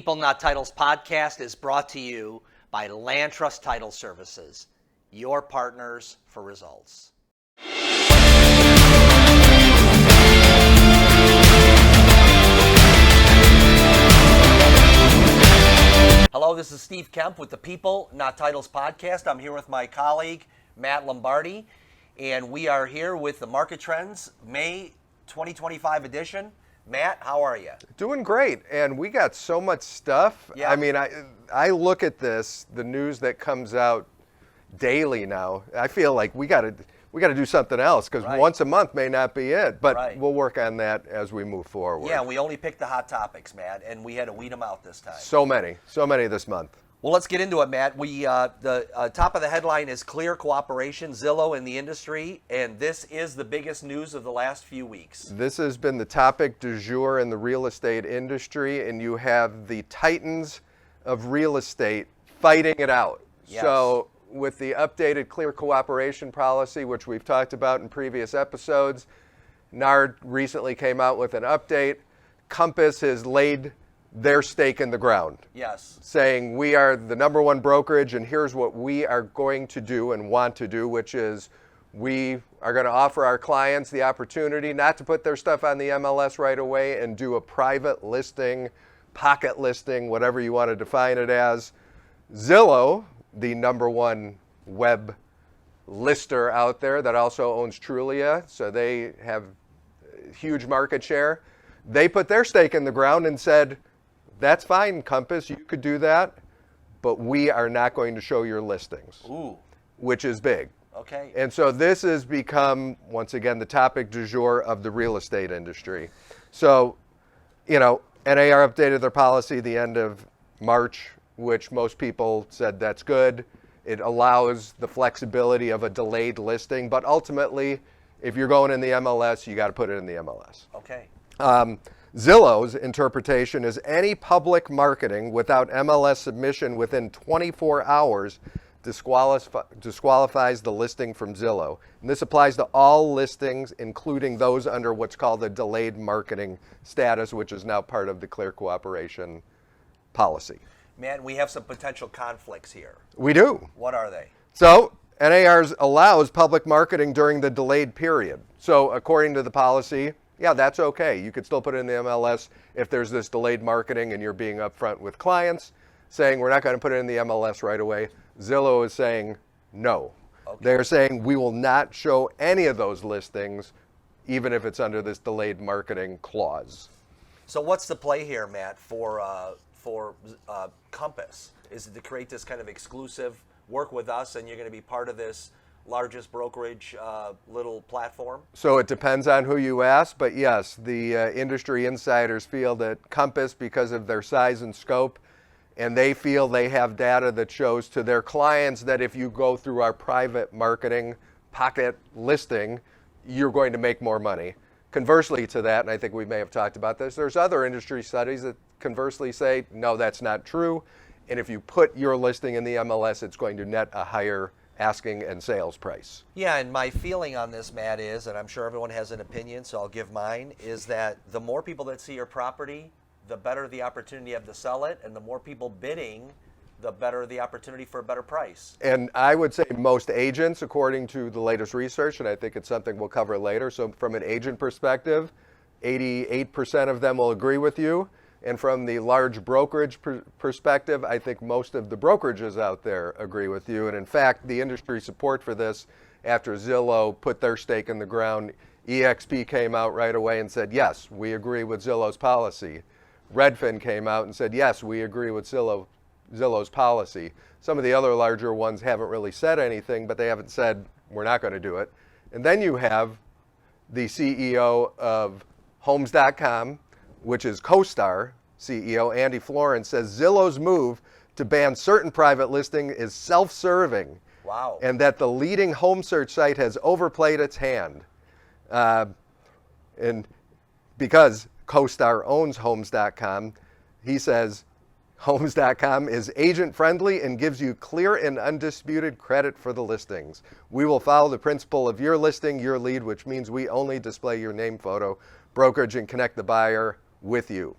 People Not Titles podcast is brought to you by Land Trust Title Services, your partners for results. Hello, this is Steve Kaempf with the People Not Titles podcast. I'm here with my colleague, Matt Lombardi, and we are here with the Market Trends May 2025 edition. Matt, how are you? Doing great, and we got so much stuff. Yeah. I mean, I look at this, the news that comes out daily now. I feel like we got to do something else because once a month may not be it, but we'll work on that as we move forward. Yeah, we only picked the hot topics, Matt, and we had to weed them out this time. So many this month. Well, let's get into it, Matt. The top of the headline is clear cooperation, Zillow in the industry, and this is the biggest news of the last few weeks. This has been the topic du jour in the real estate industry, and you have the titans of real estate fighting it out. Yes. So with the updated clear cooperation policy, which we've talked about in previous episodes, NAR recently came out with an update. Compass has laid their stake in the ground. Yes. Saying we are the number one brokerage and here's what we are going to do and want to do, which is we are going to offer our clients the opportunity not to put their stuff on the MLS right away and do a private listing, pocket listing, whatever you want to define it as. Zillow, the number one web lister out there that also owns Trulia, so they have huge market share. They put their stake in the ground and said, that's fine, Compass, you could do that, but we are not going to show your listings. Ooh. Which is big. Okay. And so this has become, once again, the topic du jour of the real estate industry. So, NAR updated their policy the end of March, which most people said that's good. It allows the flexibility of a delayed listing, but ultimately, if you're going in the MLS, you got to put it in the MLS. Okay. Zillow's interpretation is any public marketing without MLS submission within 24 hours disqualifies the listing from Zillow. And this applies to all listings, including those under what's called a delayed marketing status, which is now part of the clear cooperation policy. Man, we have some potential conflicts here. We do. What are they? So NAR allows public marketing during the delayed period. So according to the policy, yeah, that's okay. You could still put it in the MLS if there's this delayed marketing and you're being upfront with clients, saying we're not going to put it in the MLS right away. Zillow is saying no. Okay. They're saying we will not show any of those listings, even if it's under this delayed marketing clause. So what's the play here, Matt, for Compass? Is it to create this kind of exclusive work with us and you're going to be part of this largest brokerage little platform? So it depends on who you ask, but yes, the industry insiders feel that Compass, because of their size and scope, and they feel they have data that shows to their clients that if you go through our private marketing pocket listing, you're going to make more money. Conversely to that, and I think we may have talked about this, there's other industry studies that conversely say, no, that's not true. And if you put your listing in the MLS, it's going to net a higher asking and sales price. Yeah, and my feeling on this, Matt, is, and I'm sure everyone has an opinion, so I'll give mine, is that the more people that see your property, the better the opportunity you have to sell it, and the more people bidding, the better the opportunity for a better price. And I would say most agents, according to the latest research, and I think it's something we'll cover later, so from an agent perspective, 88% of them will agree with you. And from the large brokerage perspective, I think most of the brokerages out there agree with you. And in fact, the industry support for this, after Zillow put their stake in the ground, EXP came out right away and said, yes, we agree with Zillow's policy. Redfin came out and said, yes, we agree with Zillow's policy. Some of the other larger ones haven't really said anything, but they haven't said, we're not going to do it. And then you have the CEO of Homes.com, which is CoStar CEO Andy Florence, says Zillow's move to ban certain private listing is self-serving. Wow. And that the leading home search site has overplayed its hand. And because CoStar owns Homes.com, he says Homes.com is agent-friendly and gives you clear and undisputed credit for the listings. We will follow the principle of your listing, your lead, which means we only display your name, photo, brokerage, and connect the buyer with you.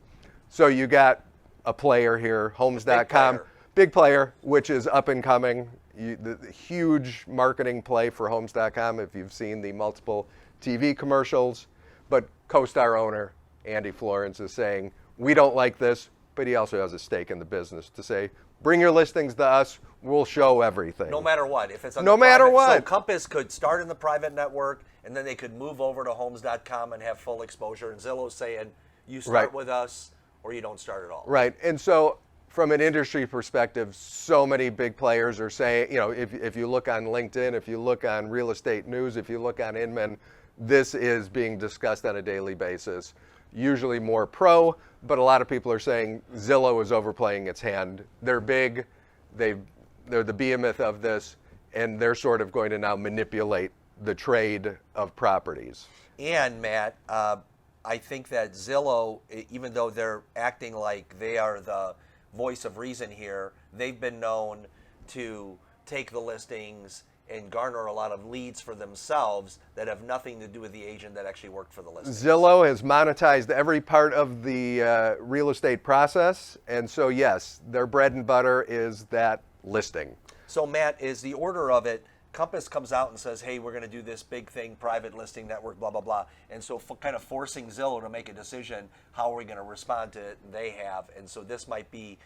So you got a player here, Homes.com, player. big player, which is up and coming. The huge marketing play for Homes.com, if you've seen the multiple TV commercials. But CoStar owner Andy Florence is saying, we don't like this, but he also has a stake in the business to say, bring your listings to us, we'll show everything. No matter what. If it's on no the matter private, what. So Compass could start in the private network, and then they could move over to Homes.com and have full exposure. And Zillow's saying, you start with us, or you don't start at all. Right. And so from an industry perspective, so many big players are saying, if you look on LinkedIn, if you look on Real Estate News, if you look on Inman, this is being discussed on a daily basis. Usually more pro, but a lot of people are saying Zillow is overplaying its hand. They're big, they're the behemoth of this, and they're sort of going to now manipulate the trade of properties. And Matt, I think that Zillow, even though they're acting like they are the voice of reason here, they've been known to take the listings and garner a lot of leads for themselves that have nothing to do with the agent that actually worked for the listing. Zillow has monetized every part of the real estate process, and so yes, their bread and butter is that listing. So Matt, is the order of it, Compass comes out and says, hey, we're going to do this big thing, private listing network, blah, blah, blah. And so kind of forcing Zillow to make a decision, how are we going to respond to it? And they have. And so this might be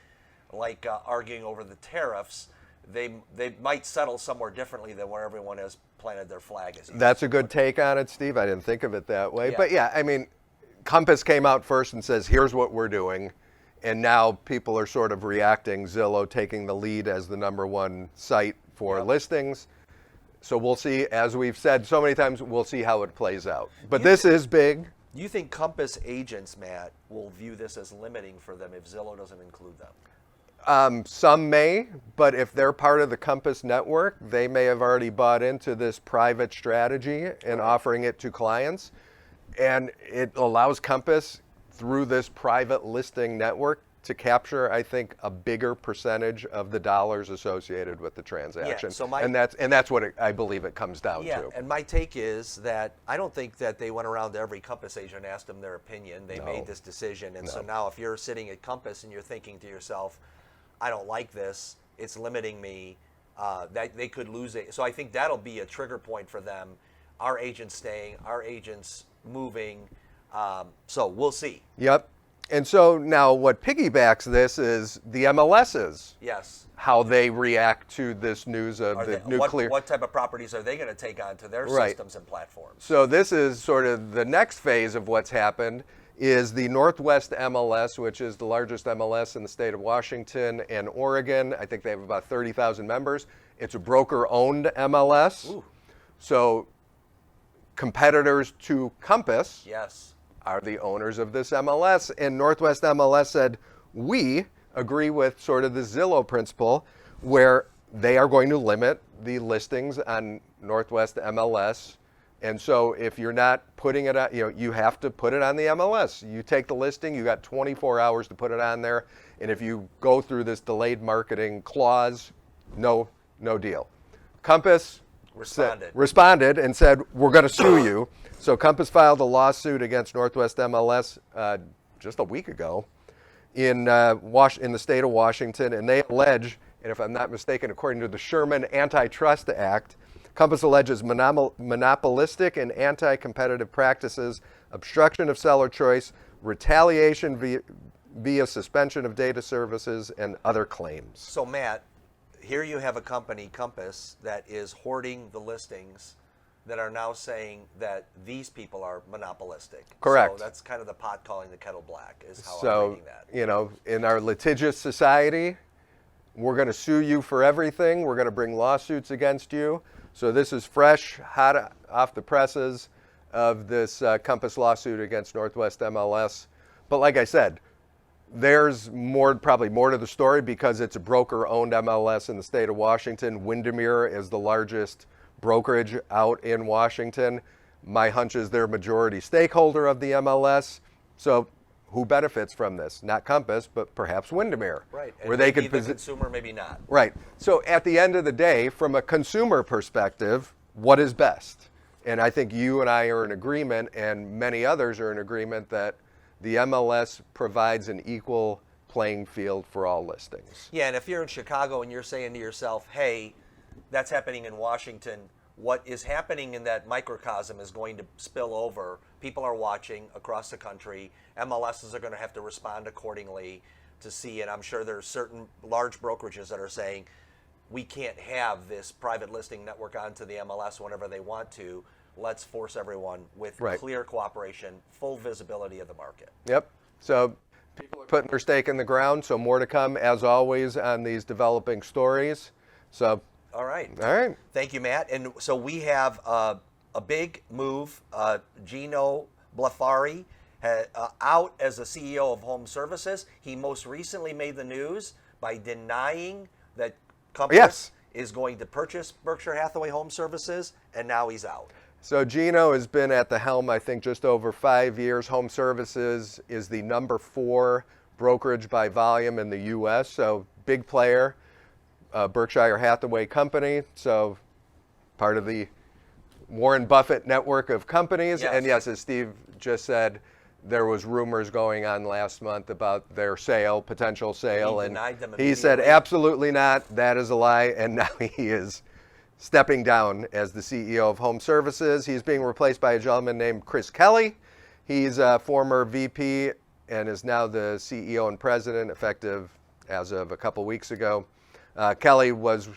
like arguing over the tariffs. They might settle somewhere differently than where everyone has planted their flag. That's a good take on it, Steve. I didn't think of it that way. Yeah. But yeah, I mean, Compass came out first and says, here's what we're doing. And now people are sort of reacting, Zillow taking the lead as the number one site for listings. So we'll see, as we've said so many times, we'll see how it plays out. But this is big. You think Compass agents, Matt, will view this as limiting for them if Zillow doesn't include them? Some may, but if they're part of the Compass network, they may have already bought into this private strategy and offering it to clients. And it allows Compass, through this private listing network, to capture, I think, a bigger percentage of the dollars associated with the transaction. Yeah, so and that's what I believe it comes down to. Yeah, and my take is that I don't think that they went around to every Compass agent and asked them their opinion. They made this decision. And so now if you're sitting at Compass and you're thinking to yourself, I don't like this, it's limiting me, that they could lose it. So I think that'll be a trigger point for them. Our agents staying, our agents moving. So we'll see. Yep. And so now what piggybacks this is the MLSs. Yes. How they react to this news of the nuclear. What type of properties are they going to take on to their systems and platforms? So this is sort of the next phase of what's happened is the Northwest MLS, which is the largest MLS in the state of Washington and Oregon. I think they have about 30,000 members. It's a broker-owned MLS. Ooh. So competitors to Compass. Yes. Are the owners of this MLS. And Northwest MLS said, we agree with sort of the Zillow principle where they are going to limit the listings on Northwest MLS. And so if you're not putting it on, you have to put it on the MLS. You take the listing, you got 24 hours to put it on there. And if you go through this delayed marketing clause, no deal. Compass responded and said, we're going to sue you. So Compass filed a lawsuit against Northwest MLS just a week ago in the state of Washington, and they allege, and if I'm not mistaken, according to the Sherman Antitrust Act, Compass alleges monopolistic and anti-competitive practices, obstruction of seller choice, retaliation via suspension of data services, and other claims. So Matt, here you have a company, Compass, that is hoarding the listings that are now saying that these people are monopolistic. Correct. So that's kind of the pot calling the kettle black is how I'm reading that. In our litigious society, we're going to sue you for everything. We're going to bring lawsuits against you. So this is fresh, hot off the presses of this Compass lawsuit against Northwest MLS. But like I said, there's probably more to the story because it's a broker-owned MLS in the state of Washington. Windermere is the largest brokerage out in Washington. My hunch is they're majority stakeholder of the MLS. So who benefits from this? Not Compass, but perhaps Windermere. Right. And where maybe the consumer, maybe not. Right. So at the end of the day, from a consumer perspective, what is best? And I think you and I are in agreement, and many others are in agreement, that the MLS provides an equal playing field for all listings. Yeah, and if you're in Chicago and you're saying to yourself, hey, that's happening in Washington, what is happening in that microcosm is going to spill over. People are watching across the country. MLSs are going to have to respond accordingly to see, and I'm sure there's certain large brokerages that are saying, we can't have this private listing network onto the MLS whenever they want to. Let's force everyone with clear cooperation, full visibility of the market. Yep. So people are putting their stake in the ground, so more to come, as always, on these developing stories. So, all right. All right. Thank you, Matt. And so we have a big move. Geno Blefari out as the CEO of Home Services. He most recently made the news by denying that Compass is going to purchase Berkshire Hathaway Home Services, and now he's out. So Geno has been at the helm, I think, just over 5 years. Home Services is the number 4 brokerage by volume in the U.S., so big player, Berkshire Hathaway company, so part of the Warren Buffett network of companies. Yes. And yes, as Steve just said, there was rumors going on last month about their sale, potential sale, and he said absolutely not, that is a lie, and now he is stepping down as the CEO of Home Services. He's being replaced by a gentleman named Chris Kelly. He's a former VP and is now the CEO and president, effective as of a couple weeks ago. Kelly was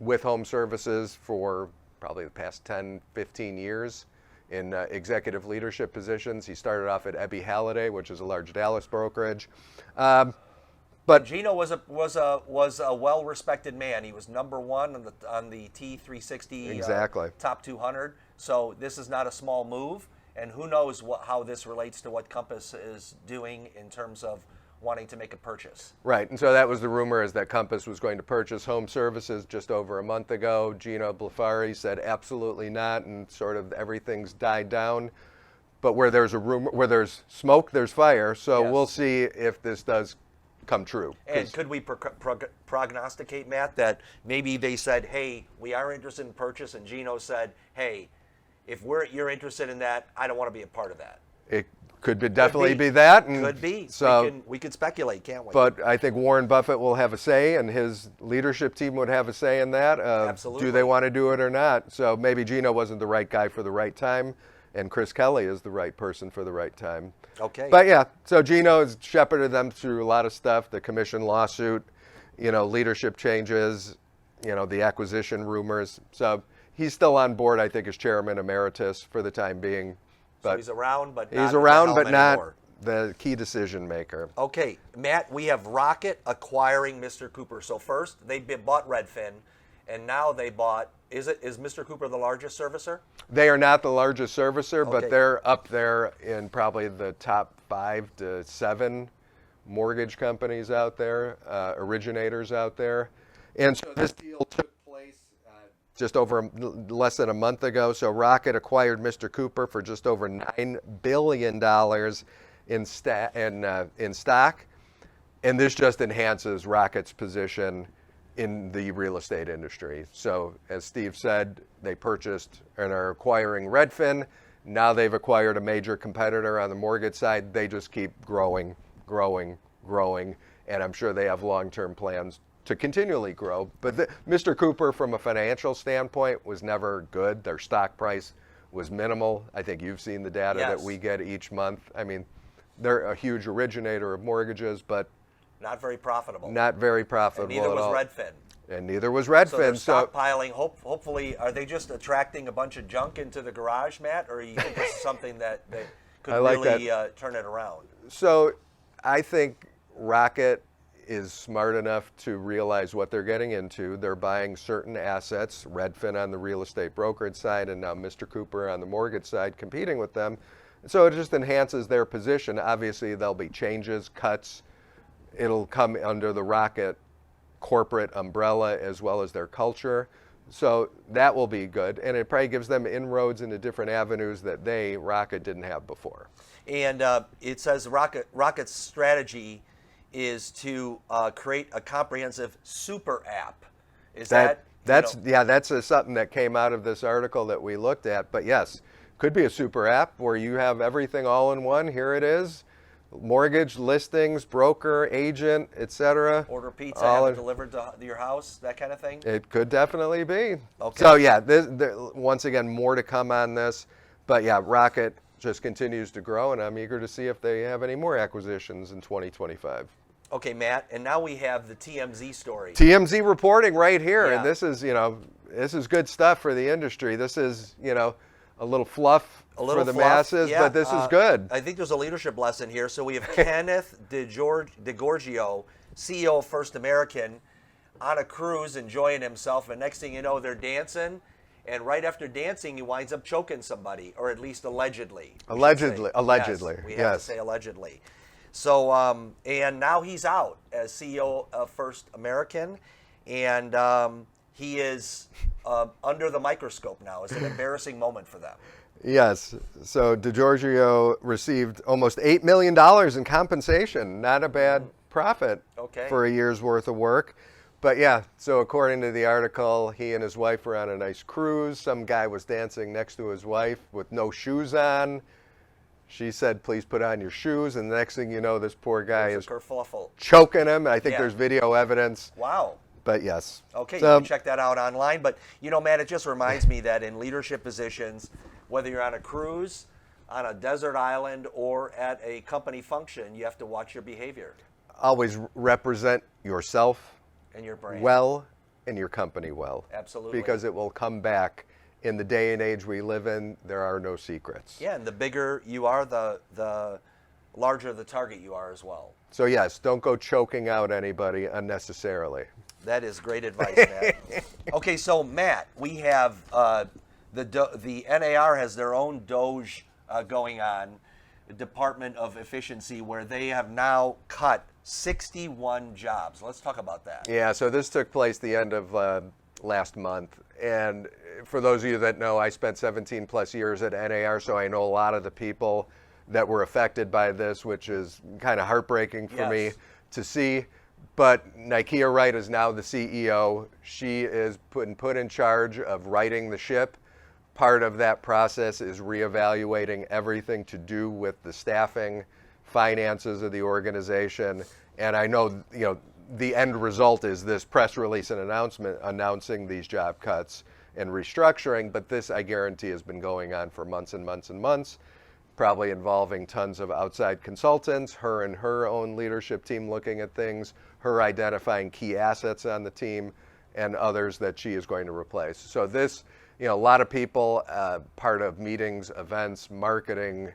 with Home Services for probably the past 10, 15 years in executive leadership positions. He started off at Ebby Halliday, which is a large Dallas brokerage. But Geno was a well-respected man. He was number 1 on the T360 top 200. So this is not a small move, and who knows how this relates to what Compass is doing in terms of wanting to make a purchase. Right, and so that was the rumor, is that Compass was going to purchase Home Services just over a month ago. Geno Blefari said absolutely not, and sort of everything's died down. But where there's a rumor, where there's smoke, there's fire. So we'll see if this does come true. And could we prognosticate, Matt, that maybe they said, hey, we are interested in purchase, and Geno said, hey, if you're interested in that, I don't want to be a part of that. It could definitely be that. And could be. So we could speculate, can't we? But I think Warren Buffett will have a say, and his leadership team would have a say in that. Absolutely. Do they want to do it or not? So maybe Geno wasn't the right guy for the right time, and Chris Kelly is the right person for the right time. Okay. But yeah, so Geno has shepherded them through a lot of stuff, the commission lawsuit, leadership changes, the acquisition rumors. So he's still on board, I think, as chairman emeritus for the time being. But so he's around, but not the key decision maker. Okay, Matt, we have Rocket acquiring Mr. Cooper. So first, they bought Redfin, and now they bought, is Mr. Cooper the largest servicer? They are not the largest servicer, but they're up there in probably the top 5 to 7 mortgage companies out there, originators out there. And so this deal took place just over less than a month ago. So Rocket acquired Mr. Cooper for just over $9 billion in stock. And this just enhances Rocket's position in the real estate industry. So as Steve said, they purchased and are acquiring Redfin. Now they've acquired a major competitor on the mortgage side. They just keep growing. And I'm sure they have long-term plans to continually grow. But Mr. Cooper, from a financial standpoint, was never good. Their stock price was minimal. I think you've seen the data that we get each month. I mean, they're a huge originator of mortgages, but not very profitable. Not very profitable and neither at all. was Redfin. And neither was Redfin. So they're stockpiling. Hopefully, are they just attracting a bunch of junk into the garage, Matt, or you think this is something that could really turn it around? So I think Rocket is smart enough to realize what they're getting into. They're buying certain assets, Redfin on the real estate brokerage side, and now Mr. Cooper on the mortgage side, competing with them. So it just enhances their position. Obviously, there'll be changes, cuts. It'll come under the Rocket corporate umbrella as well as their culture. So that will be good. And it probably gives them inroads into different avenues that Rocket, didn't have before. And it says Rocket's strategy is to create a comprehensive super app. That's something that came out of this article that we looked at. But yes, could be a super app where you have everything all in one. Here it is. mortgage, listings, broker, agent, etc. Order pizza, have it delivered to your house, that kind of thing? It could definitely be. Okay. So yeah, once again, more to come on this. But yeah, Rocket just continues to grow, and I'm eager to see if they have any more acquisitions in 2025. Okay, Matt, and now we have the TMZ story. TMZ reporting right here, Yeah. and this is good stuff for the industry. This is, a little fluff for the masses, yeah. but this is good. I think there's a leadership lesson here. So we have Kenneth Digiorgio, CEO of First American, on a cruise enjoying himself, and next thing you know, they're dancing, and right after dancing, he winds up choking somebody, or at least allegedly. Allegedly, Yes, we have to say allegedly. So, and now he's out as CEO of First American, and he is under the microscope now. It's an embarrassing moment for them. Yes. So Digiorgio received almost $8 million in compensation. Not a bad profit for a year's worth of work. But yeah, so according to the article, he and his wife were on a nice cruise. Some guy was dancing next to his wife with no shoes on. She said, please put on your shoes. And the next thing you know, this poor guy is choking him. I think there's video evidence. Wow. But yes. Okay, you can check that out online. But, Matt, it just reminds me that in leadership positions, whether you're on a cruise, on a desert island, or at a company function, you have to watch your behavior. Always represent yourself and your brand well and your company well. Absolutely. Because it will come back. In the day and age we live in, there are no secrets. Yeah, and the bigger you are, the larger the target you are as well. So yes, don't go choking out anybody unnecessarily. That is great advice, Matt. Okay, so Matt, we have the NAR has their own Doge going on, Department of Efficiency, where they have now cut 61 jobs. Let's talk about that. Yeah, so this took place the end of last month. And for those of you that know, I spent 17 plus years at NAR, so I know a lot of the people that were affected by this, which is kind of heartbreaking for me to see. But Nikia Wright is now the CEO. She is put in charge of righting the ship. Part of that process is reevaluating everything to do with the staffing, finances of the organization. And I know, the end result is this press release and announcement announcing these job cuts and restructuring, but this, I guarantee, has been going on for months and months and months, probably involving tons of outside consultants, her and her own leadership team looking at things, her identifying key assets on the team, and others that she is going to replace. So this, a lot of people, part of meetings, events, marketing,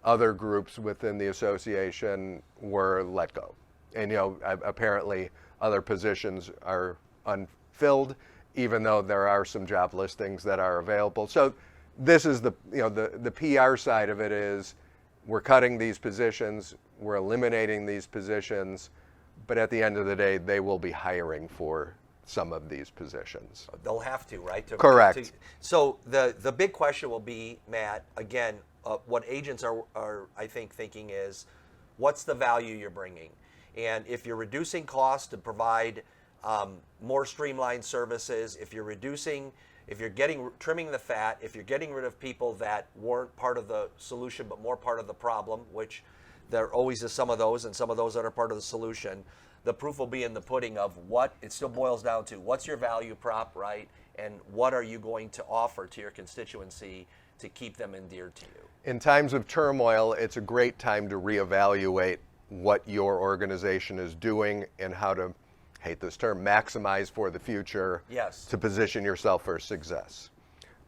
other groups within the association were let go. And apparently other positions are unfilled, even though there are some job listings that are available. So this is the PR side of it is we're cutting these positions, we're eliminating these positions, but at the end of the day, they will be hiring for some of these positions. They'll have to, right? Correct. So the big question will be, Matt, again, what agents are I think thinking is, what's the value you're bringing? And if you're reducing costs to provide more streamlined services, if you're trimming the fat, if you're getting rid of people that weren't part of the solution but more part of the problem, which there always is some of those and some of those that are part of the solution, the proof will be in the pudding of what it still boils down to. What's your value prop, right? And what are you going to offer to your constituency to keep them endeared to you? In times of turmoil, it's a great time to reevaluate what your organization is doing and how to, hate this term, maximize for the future to position yourself for success.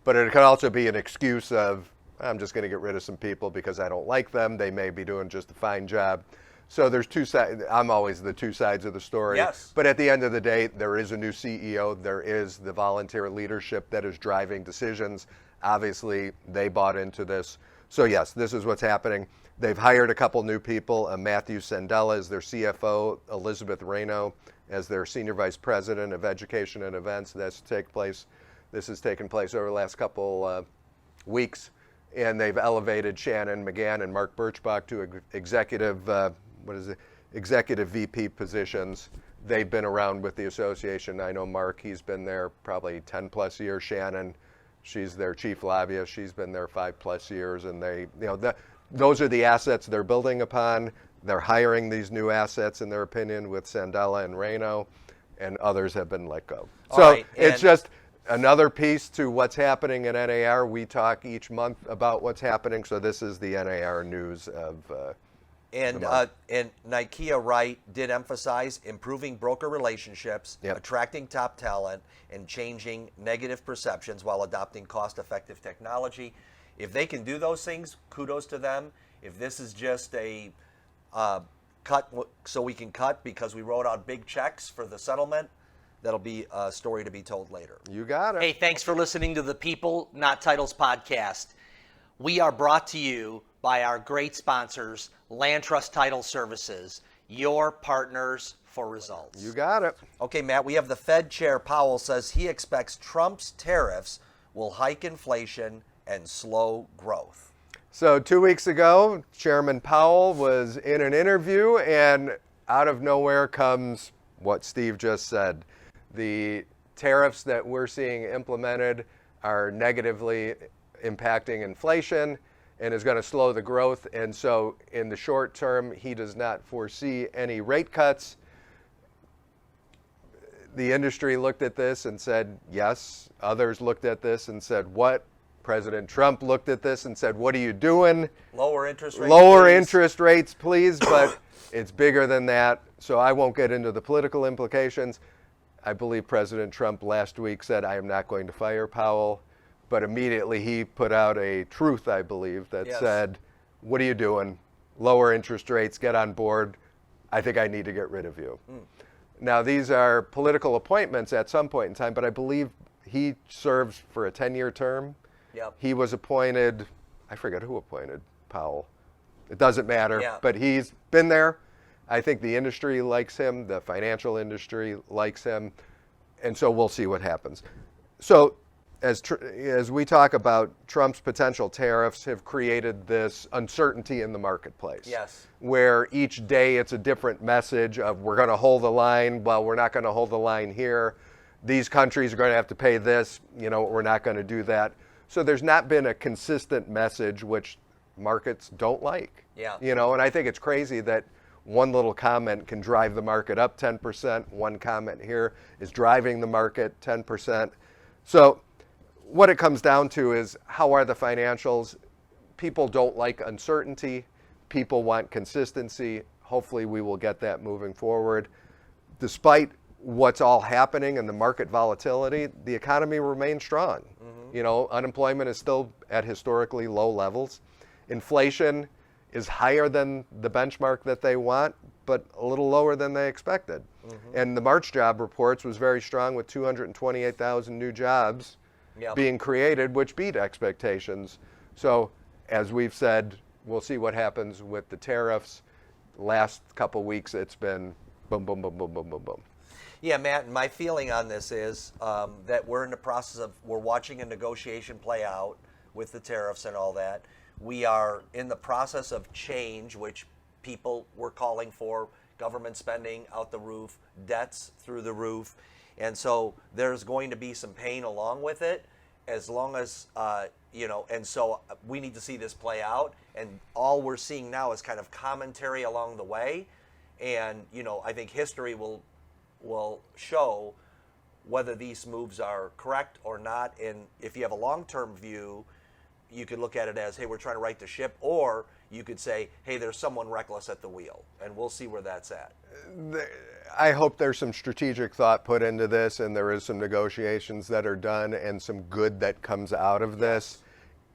But it can also be an excuse of, I'm just going to get rid of some people because I don't like them. They may be doing just a fine job. So there's two sides. I'm always the two sides of the story. Yes. But at the end of the day, there is a new CEO. There is the volunteer leadership that is driving decisions. Obviously, they bought into this. So yes, this is what's happening. They've hired a couple new people. Matthew Sandella is their CFO, Elizabeth Reno as their Senior Vice President of Education and Events. This has taken place over the last couple weeks. And they've elevated Shannon McGann and Mark Birchbach to executive VP positions. They've been around with the association. I know Mark, he's been there probably 10 plus years. Shannon, she's their chief lobbyist. She's been there 5+ years. And those are the assets they're building upon. They're hiring these new assets, in their opinion, with Sandella and Reno, and others have been let go. All So right, it's just another piece to what's happening in NAR. We talk each month about what's happening, so this is the NAR news of And Nikea Wright did emphasize improving broker relationships, attracting top talent, and changing negative perceptions while adopting cost-effective technology. If they can do those things, kudos to them. If this is just a cut so we can cut because we wrote out big checks for the settlement, that'll be a story to be told later. You got it. Hey, thanks for listening to the People Not Titles podcast. We are brought to you by our great sponsors, Land Trust Title Services, your partners for results. You got it. Okay, Matt, we have the Fed Chair Powell says he expects Trump's tariffs will hike inflation and slow growth. So 2 weeks ago, Chairman Powell was in an interview, and out of nowhere comes what Steve just said. The tariffs that we're seeing implemented are negatively impacting inflation and is going to slow the growth. And so in the short term, he does not foresee any rate cuts. The industry looked at this and said, yes. Others looked at this and said, what? President Trump looked at this and said, what are you doing? Lower interest rates. Lower please. interest rates, please, but it's bigger than that. So I won't get into the political implications. I believe President Trump last week said, I am not going to fire Powell. But immediately he put out a truth, I believe, that said, what are you doing? Lower interest rates, get on board. I think I need to get rid of you. Now, these are political appointments at some point in time, but I believe he serves for a 10-year term. He was appointed, I forget who appointed Powell. It doesn't matter, but he's been there. I think the industry likes him, the financial industry likes him, and so we'll see what happens. So as we talk about Trump's potential tariffs have created this uncertainty in the marketplace. Where each day it's a different message of we're going to hold the line, well, we're not going to hold the line here. These countries are going to have to pay this, we're not going to do that. So there's not been a consistent message, which markets don't like. And I think it's crazy that one little comment can drive the market up 10%. One comment here is driving the market 10%. So what it comes down to is, how are the financials? People don't like uncertainty. People want consistency. Hopefully we will get that moving forward. Despite what's all happening and the market volatility, the economy remains strong. Unemployment is still at historically low levels. Inflation is higher than the benchmark that they want, but a little lower than they expected. And the March job reports was very strong with 228,000 new jobs being created, which beat expectations. So as we've said, we'll see what happens with the tariffs. Last couple weeks, it's been boom, boom, boom, boom, boom, boom, boom. Yeah, Matt, my feeling on this is that we're in the process of, we're watching a negotiation play out with the tariffs and all that. We are in the process of change, which people were calling for, government spending out the roof, debts through the roof. And so there's going to be some pain along with it, as long as, and so we need to see this play out. And all we're seeing now is kind of commentary along the way. And, I think history will show whether these moves are correct or not. And if you have a long-term view, you could look at it as, hey, we're trying to right the ship, or you could say, hey, there's someone reckless at the wheel, and we'll see where that's at. I hope there's some strategic thought put into this, and there is some negotiations that are done and some good that comes out of this.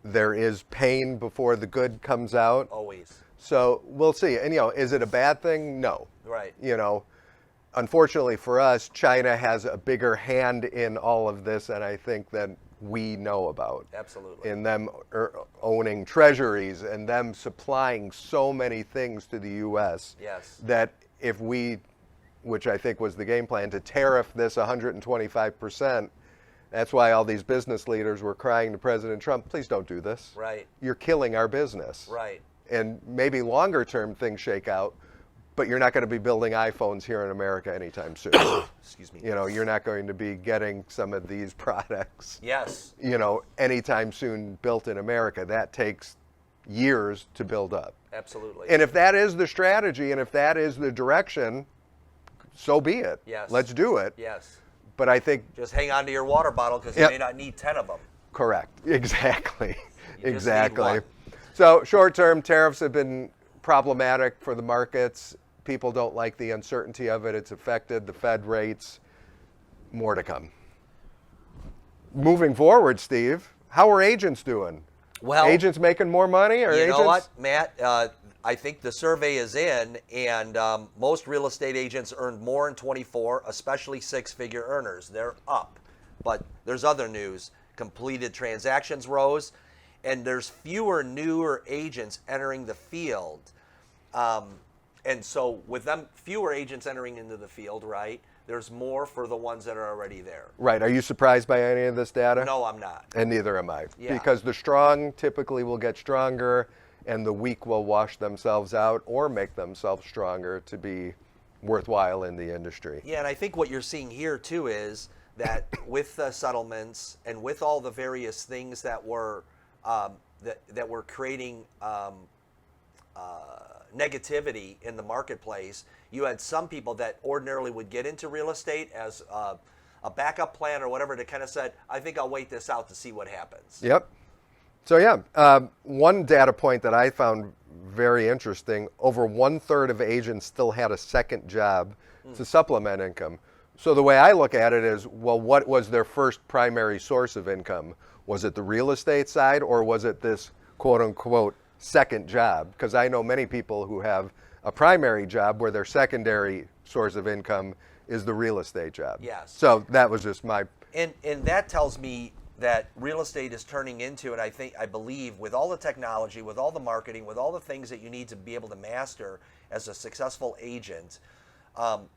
There is pain before the good comes out. Always. So we'll see. And, is it a bad thing? No. Right. Unfortunately for us, China has a bigger hand in all of this, and I think that we know about. Absolutely. In them owning treasuries and them supplying so many things to the U.S. That if we, which I think was the game plan, to tariff this 125%, that's why all these business leaders were crying to President Trump, please don't do this. Right. You're killing our business. Right. And maybe longer term things shake out, but you're not going to be building iPhones here in America anytime soon. Excuse me. You're not going to be getting some of these products. Yes. Anytime soon built in America. That takes years to build up. Absolutely. And if that is the strategy and if that is the direction, so be it. Yes. Let's do it. Yes. But I think Just hang on to your water bottle because you Yep. may not need 10 of them. correct. Exactly. You just need Exactly. one. So short-term tariffs have been problematic for the markets. People don't like the uncertainty of it. It's affected the Fed rates. More to come. Moving forward, Steve, how are agents doing? Well, Agents making more money, or you agents? know what, Matt? I think the survey is in, and most real estate agents earned more in 24, especially six-figure earners. They're up. But there's other news. Completed transactions rose, and there's fewer newer agents entering the field. And so with them, fewer agents entering into the field, right, there's more for the ones that are already there. Right. Are you surprised by any of this data? No, I'm not. And neither am I. Yeah. Because the strong typically will get stronger, and the weak will wash themselves out or make themselves stronger to be worthwhile in the industry. Yeah, and I think what you're seeing here too is that with the settlements and with all the various things that were that were creating negativity in the marketplace, you had some people that ordinarily would get into real estate as a backup plan or whatever to kind of said, I think I'll wait this out to see what happens. Yep. So yeah, one data point that I found very interesting, over 1/3 of agents still had a second job to supplement income. So the way I look at it is, well, what was their first primary source of income? Was it the real estate side, or was it this quote unquote second job? Because I know many people who have a primary job where their secondary source of income is the real estate job. Yes. So that was just my And that tells me that real estate is turning into, and I believe with all the technology, with all the marketing, with all the things that you need to be able to master as a successful agent,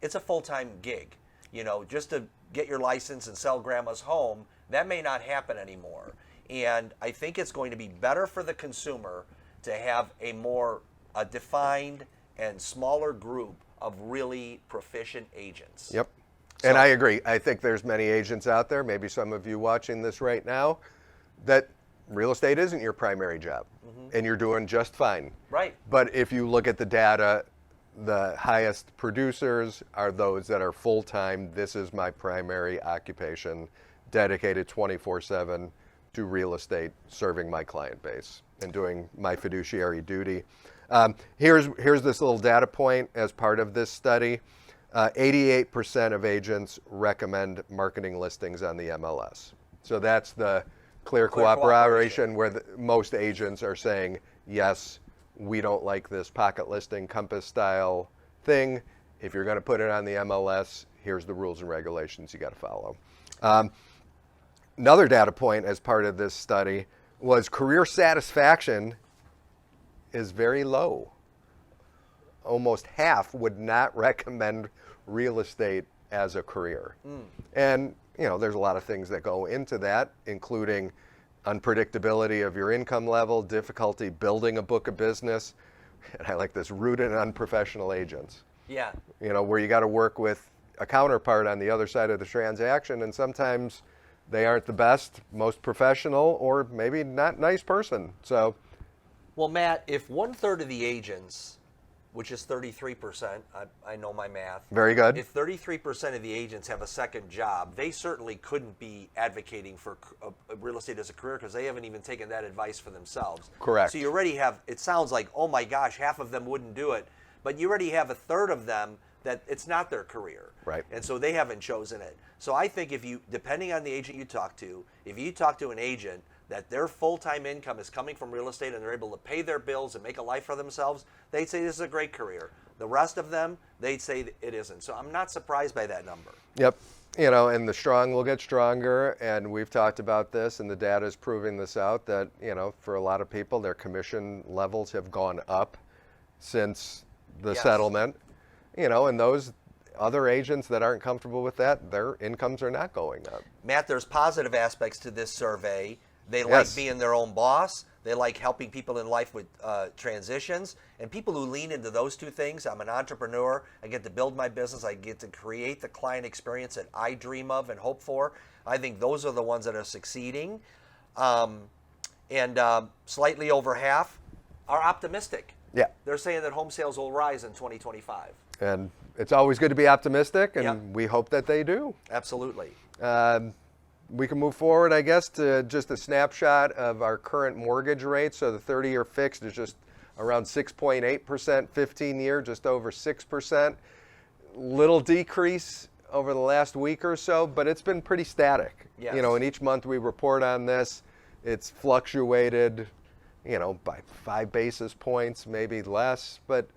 it's a full-time gig. You know, just to get your license and sell grandma's home, that may not happen anymore. And I think it's going to be better for the consumer to have a more defined and smaller group of really proficient agents. Yep. And I agree. I think there's many agents out there, maybe some of you watching this right now, that real estate isn't your primary job, and you're doing just fine. Right. But if you look at the data, the highest producers are those that are full-time. This is my primary occupation, dedicated 24/7 to real estate, serving my client base and doing my fiduciary duty. Here's this little data point as part of this study. 88% of agents recommend marketing listings on the MLS. So that's the clear cooperation where most agents are saying, yes, we don't like this pocket listing Compass style thing. If you're going to put it on the MLS, here's the rules and regulations you got to follow. Another data point as part of this study was career satisfaction is very low. Almost half would not recommend real estate as a career. And, you know, there's a lot of things that go into that, including unpredictability of your income level, difficulty building a book of business, and I like this, rooted in unprofessional agents. Yeah. You know, where you got to work with a counterpart on the other side of the transaction, and sometimes they aren't the best, most professional, or maybe not nice person. So, Well, Matt, if 1/3 of the agents, which is 33%, I know my math. very good. If 33% of the agents have a second job, they certainly couldn't be advocating for real estate as a career because they haven't even taken that advice for themselves. Correct. So you already have, it sounds like, oh my gosh, half of them wouldn't do it, but you already have 1/3 of them that it's not their career. Right. And so they haven't chosen it. So I think if you, depending on the agent you talk to, if you talk to an agent that their full-time income is coming from real estate and they're able to pay their bills and make a life for themselves, they'd say this is a great career. The rest of them, they'd say it isn't. So I'm not surprised by that number. Yep. You know, and the strong will get stronger, and we've talked about this, and the data is proving this out, that, you know, for a lot of people, their commission levels have gone up since the Yes. settlement. You know, and those other agents that aren't comfortable with that, their incomes are not going up. Matt, there's positive aspects to this survey. They like Yes. being their own boss. They like helping people in life with transitions. And people who lean into those two things, I'm an entrepreneur, I get to build my business, I get to create the client experience that I dream of and hope for. I think those are the ones that are succeeding. And slightly over half are optimistic. Yeah. They're saying that home sales will rise in 2025. And it's always good to be optimistic, and Yep. we hope that they do. Absolutely. We can move forward, I guess, to just a snapshot of our current mortgage rate. So the 30-year fixed is just around 6.8%, 15-year just over 6%. Little decrease over the last week or so, but it's been pretty static. Yes. You know, and each month we report on this, it's fluctuated, you know, by 5 basis points, maybe less, but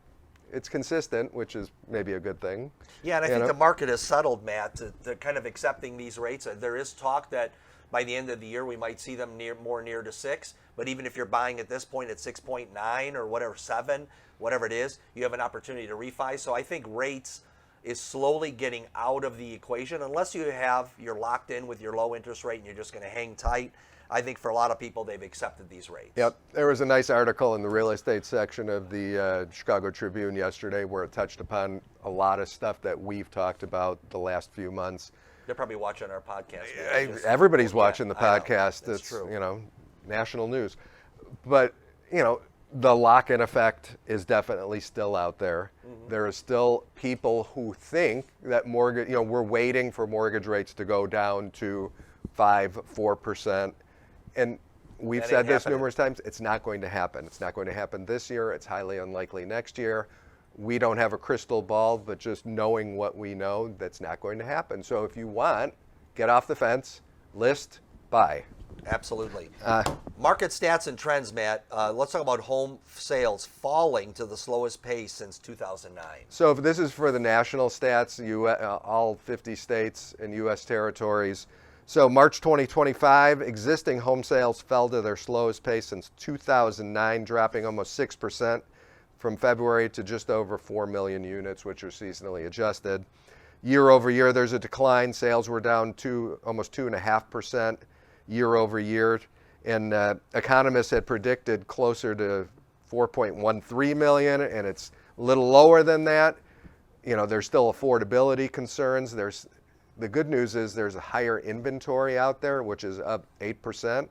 it's consistent, which is maybe a good thing. Yeah, and I think the market has settled, Matt, to kind of accepting these rates. There is talk that by the end of the year we might see them more near to 6. But even if you're buying at this point at 6.9 or whatever, 7, whatever it is, you have an opportunity to refi. So I think rates is slowly getting out of the equation, unless you're locked in with your low interest rate and you're just going to hang tight. I think for a lot of people, they've accepted these rates. Yep. There was a nice article in the real estate section of the Chicago Tribune yesterday where it touched upon a lot of stuff that we've talked about the last few months. They're probably watching our podcast. Everybody's watching the podcast. That's It's true. You know, national news. But, you know, the lock-in effect is definitely still out there. Mm-hmm. There are still people who think that mortgage, you know, we're waiting for mortgage rates to go down to 4%. And we've said this numerous times, it's not going to happen. It's not going to happen this year. It's highly unlikely next year. We don't have a crystal ball, but just knowing what we know, that's not going to happen. So if you want, get off the fence, list, buy. Absolutely. Market stats and trends, Matt. Let's talk about home sales falling to the slowest pace since 2009. So if this is for the national stats, all 50 states and U.S. territories. So March 2025, existing home sales fell to their slowest pace since 2009, dropping almost 6% from February to just over 4 million units, which are seasonally adjusted. Year over year, there's a decline. Sales were down almost 2.5% year over year. And economists had predicted closer to 4.13 million, and it's a little lower than that. You know, there's still affordability concerns. The good news is there's a higher inventory out there, which is up 8%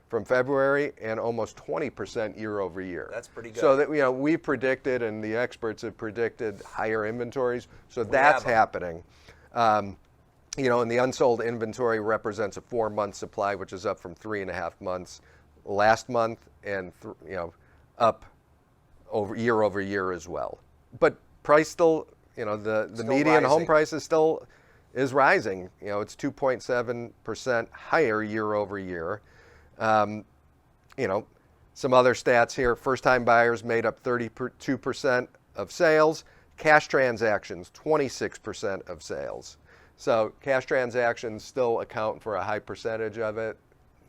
from February and almost 20% year over year. That's pretty good. So that, you know, we predicted and the experts have predicted higher inventories. So that's happening. You know, and the unsold inventory represents a 4-month supply, which is up from 3.5 months last month, and you know, up over year as well. But price still, you know, the median rising. home price is rising. You know, it's 2.7% higher year over year. You know, some other stats here. First-time buyers made up 32% of sales. Cash transactions, 26% of sales. So cash transactions still account for a high percentage of it.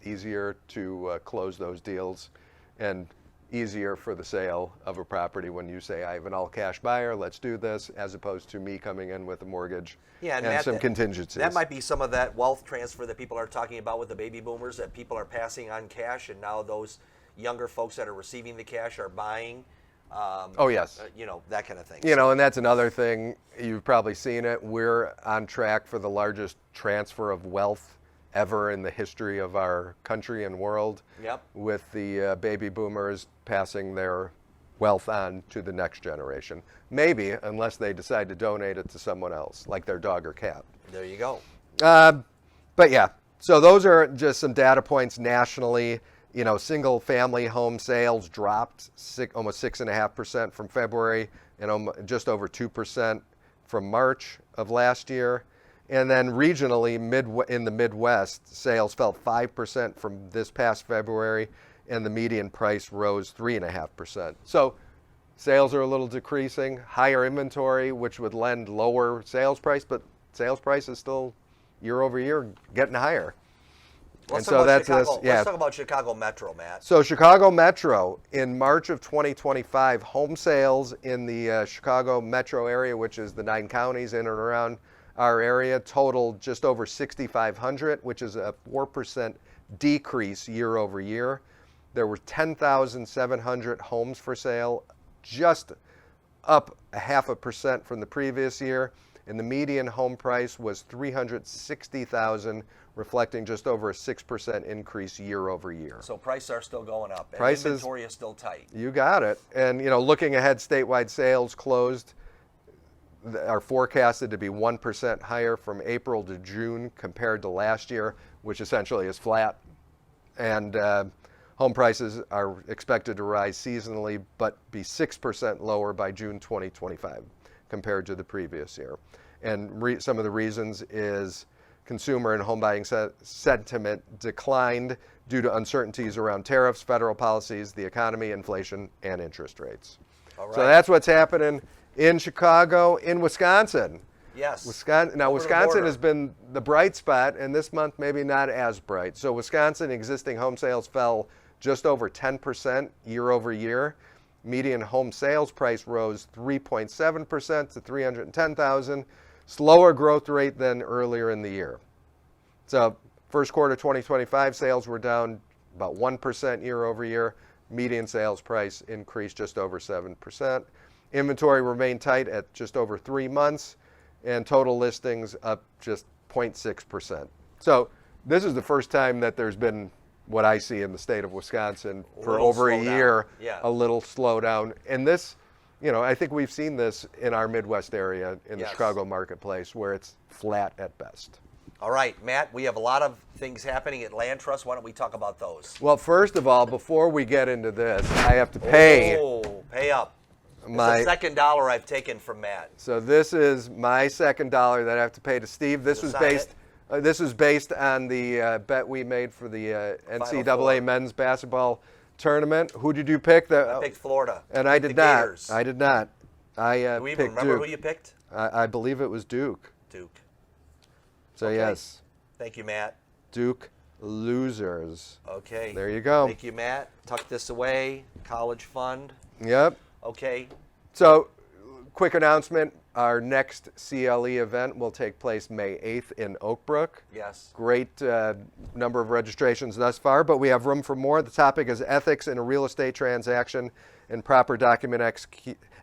Easier to close those deals, and easier for the sale of a property when you say, I have an all-cash buyer, let's do this, as opposed to me coming in with a mortgage and Matt, some contingencies. That might be some of that wealth transfer that people are talking about with the baby boomers, that people are passing on cash, and now those younger folks that are receiving the cash are buying. Oh, yes. You know, that kind of thing. You know, and that's another thing. You've probably seen it. We're on track for the largest transfer of wealth ever in the history of our country and world. Yep. With the baby boomers passing their wealth on to the next generation. Maybe, unless they decide to donate it to someone else, like their dog or cat. There you go. But yeah, so those are just some data points nationally. You know, single family home sales dropped almost 6.5% from February and just over 2% from March of last year. And then regionally, in the Midwest, sales fell 5% from this past February, and the median price rose 3.5%. So sales are a little decreasing, higher inventory, which would lend lower sales price, but sales price is still year over year getting higher. Let's talk about Chicago Metro, Matt. So Chicago Metro, in March of 2025, home sales in the Chicago Metro area, which is the 9 counties in and around our area, totaled just over 6,500, which is a 4% decrease year over year. There were 10,700 homes for sale, just up 0.5% from the previous year. and the median home price was $360,000, reflecting just over a 6% increase year over year. So prices are still going up, and Prices- inventory is still tight. You got it. And looking ahead, statewide sales closed are forecasted to be 1% higher from April to June compared to last year, which essentially is flat. And home prices are expected to rise seasonally, but be 6% lower by June 2025 compared to the previous year. And some of the reasons is consumer and home buying sentiment declined due to uncertainties around tariffs, federal policies, the economy, inflation, and interest rates. All right. So that's what's happening in Chicago, in Wisconsin. Yes. Wisconsin Over the has border. been the bright spot, and this month maybe not as bright. So Wisconsin existing home sales fell just over 10% year over year. Median home sales price rose 3.7% to $310,000, slower growth rate than earlier in the year. So first quarter 2025 sales were down about 1% year over year. Median sales price increased just over 7%. Inventory remained tight at just over 3 months, and total listings up just 0.6%. So this is the first time that there's been what I see in the state of Wisconsin for little over a slowdown. year, Yeah. a little slowdown. And this, I think we've seen this in our Midwest area in the Yes. Chicago marketplace where it's flat at best. All right, Matt, we have a lot of things happening at Land Trust. Why don't we talk about those? Well, first of all, before we get into this, I have to pay. Oh, pay up. It's My- the second dollar I've taken from Matt. So this is my second dollar that I have to pay to Steve. This To was sign based. it. This was based on the bet we made for the NCAA Four. men's basketball tournament. Who did you pick? I picked Florida. And I The did not. Gators. I did not. I Do we even picked remember Duke. who you picked? I believe it was Duke. Duke. So Okay. yes, Thank you, Matt. Duke losers. Okay. There you go. Thank you, Matt. Tuck this away. College fund. Yep. Okay. So, quick announcement. Our next CLE event will take place May 8th in Oak Brook. Yes. Great number of registrations thus far, but we have room for more. The topic is ethics in a real estate transaction and proper document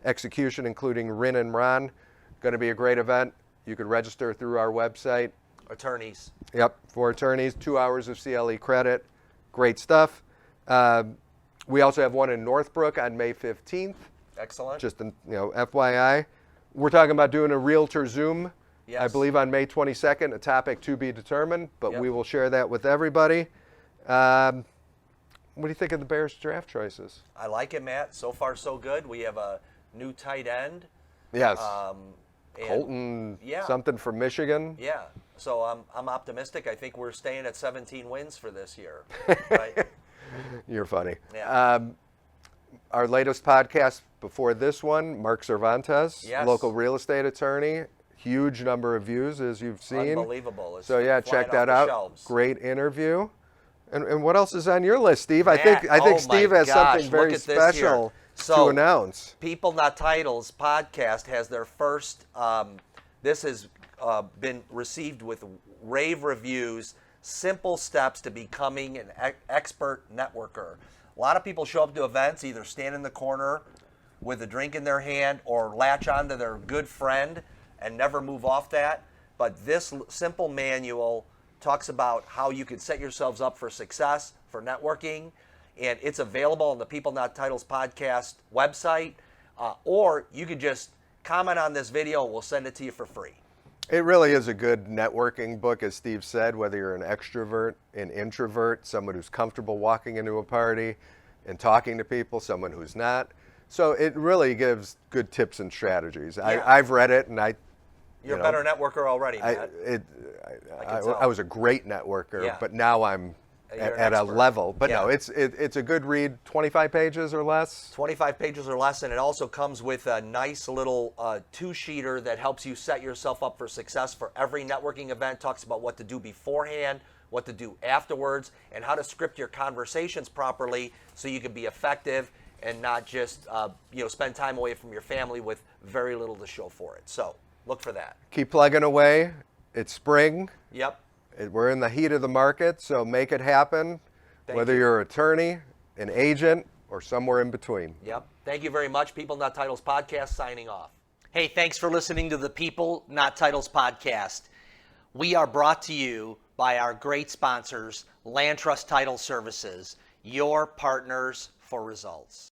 execution, including RIN and RON. Going to be a great event. You could register through our website. Attorneys. Yep, for attorneys, 2 hours of CLE credit. Great stuff. We also have one in Northbrook on May 15th. Excellent. Just FYI. We're talking about doing a realtor Zoom, I Yes. believe on May 22nd, a topic to be determined, but Yep. we will share that with everybody. What do you think of the Bears draft choices? I like it, Matt. So far, so good. We have a new tight end. Yes. And Colton, yeah. something from Michigan. Yeah. So I'm optimistic. I think we're staying at 17 wins for this year. Right? You're funny. Yeah. Our latest podcast before this one, Mark Cervantes, Yes. local real estate attorney. Huge number of views, as you've seen. Unbelievable. It's So yeah, flying check that off the out. shelves. Great interview. And what else is on your list, Steve? I Matt, think oh Steve my has gosh, something look very at this here. special to So, announce. People Not Titles podcast has their first, this has been received with rave reviews, simple steps to becoming an expert networker. A lot of people show up to events, either stand in the corner with a drink in their hand or latch onto their good friend and never move off that. But this simple manual talks about how you can set yourselves up for success, for networking, and it's available on the People Not Titles podcast website, or you could just comment on this video and we'll send it to you for free. It really is a good networking book, as Steve said, whether you're an extrovert, an introvert, someone who's comfortable walking into a party and talking to people, someone who's not. So it really gives good tips and strategies. Yeah. I've read it, and You're a better networker already, Matt. I was a great networker, Yeah. but now I'm You're an at a expert. level. But Yeah. no, it's a good read, 25 pages or less. 25 pages or less, and it also comes with a nice little two-sheeter that helps you set yourself up for success for every networking event. Talks about what to do beforehand, what to do afterwards, and how to script your conversations properly so you can be effective and not just spend time away from your family with very little to show for it. So look for that. Keep plugging away. It's spring. Yep. We're in the heat of the market, so make it happen, Thank whether you. you're an attorney, an agent, or somewhere in between. Yep. Thank you very much. People Not Titles podcast signing off. Hey, thanks for listening to the People, Not Titles podcast. We are brought to you by our great sponsors, Land Trust Title Services, your partners for results.